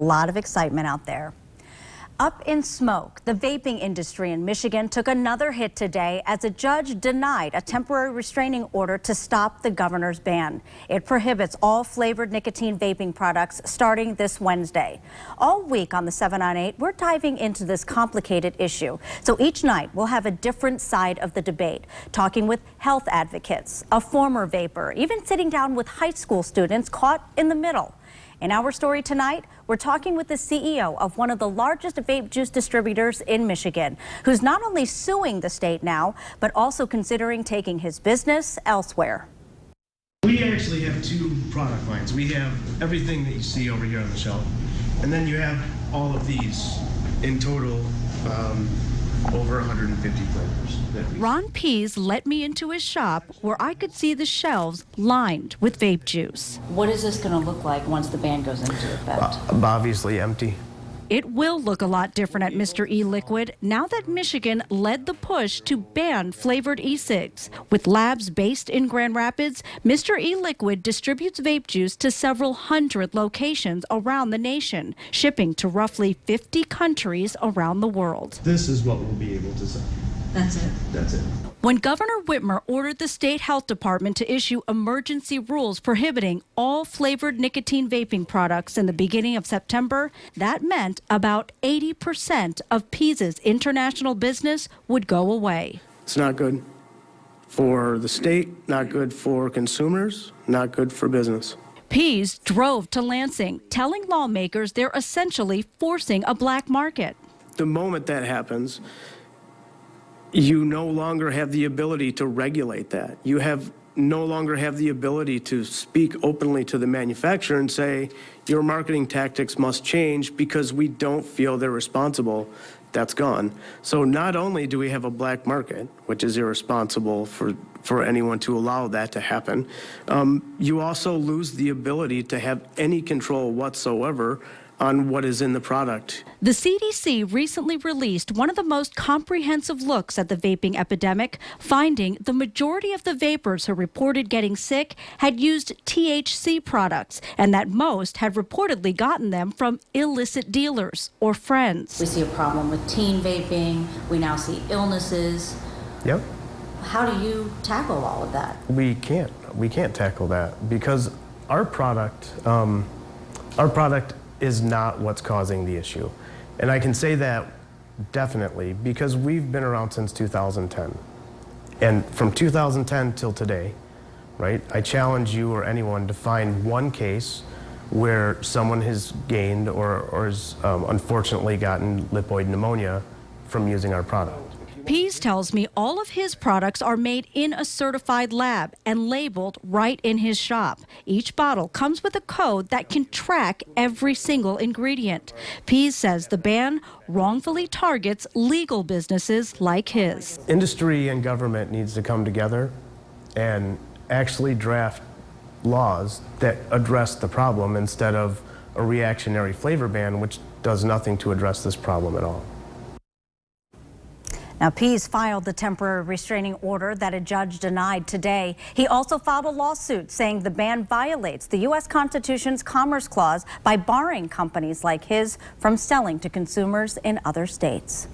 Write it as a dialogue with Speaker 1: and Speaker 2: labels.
Speaker 1: A lot of excitement out there. Up in smoke, the vaping industry in Michigan took another hit today as a judge denied a temporary restraining order to stop the governor's ban. It prohibits all flavored nicotine vaping products starting this Wednesday. All week on the 7 on 8, we're diving into this complicated issue. So each night we'll have a different side of the debate, talking with health advocates, a former vapor, even sitting down with high school students caught in the middle. In our story tonight, we're talking with the CEO of one of the largest vape juice distributors in Michigan, who's not only suing the state now, but also considering taking his business elsewhere.
Speaker 2: We actually have two product lines. We have everything that you see over here on the shelf, and then you have all of these in total, over 150 flavors.
Speaker 1: Ron Pease let me into his shop where I could see the shelves lined with vape juice. What is this going to look like once the ban goes into effect?
Speaker 2: Obviously empty.
Speaker 1: It will look a lot different at Mr. E-Liquid now that Michigan led the push to ban flavored e-cigs. With labs based in Grand Rapids, Mr. E-Liquid distributes vape juice to several hundred locations around the nation, shipping to roughly 50 countries around the world.
Speaker 2: This is what we'll be able to sell.
Speaker 1: That's it.
Speaker 2: That's it.
Speaker 1: When Governor Whitmer ordered the state health department to issue emergency rules prohibiting all flavored nicotine vaping products in the beginning of September, that meant about 80% of Pease's international business would go away.
Speaker 3: It's not good for the state, not good for consumers, not good for business.
Speaker 1: Pease drove to Lansing, telling lawmakers they're essentially forcing a black market.
Speaker 3: The moment that happens, you no longer have the ability to regulate that. You no longer have the ability to speak openly to the manufacturer and say, your marketing tactics must change because we don't feel they're responsible. That's gone. So not only do we have a black market, which is irresponsible for anyone to allow that to happen, you also lose the ability to have any control whatsoever on what is in the product.
Speaker 1: The CDC recently released one of the most comprehensive looks at the vaping epidemic, finding the majority of the vapors who reported getting sick had used THC products, and that most had reportedly gotten them from illicit dealers or friends. We see a problem with teen vaping. We now see illnesses.
Speaker 2: Yep.
Speaker 1: How do you tackle all of that?
Speaker 2: We can't tackle that because our product is not what's causing the issue. And I can say that definitely because we've been around since 2010. And from 2010 till today, right, I challenge you or anyone to find one case where someone has gained or has unfortunately gotten lipoid pneumonia from using our product.
Speaker 1: Pease tells me all of his products are made in a certified lab and labeled right in his shop. Each bottle comes with a code that can track every single ingredient. Pease says the ban wrongfully targets legal businesses like his.
Speaker 2: Industry and government needs to come together and actually draft laws that address the problem instead of a reactionary flavor ban, which does nothing to address this problem at all.
Speaker 1: Now, Pease filed the temporary restraining order that a judge denied today. He also filed a lawsuit saying the ban violates the U.S. Constitution's Commerce Clause by barring companies like his from selling to consumers in other states.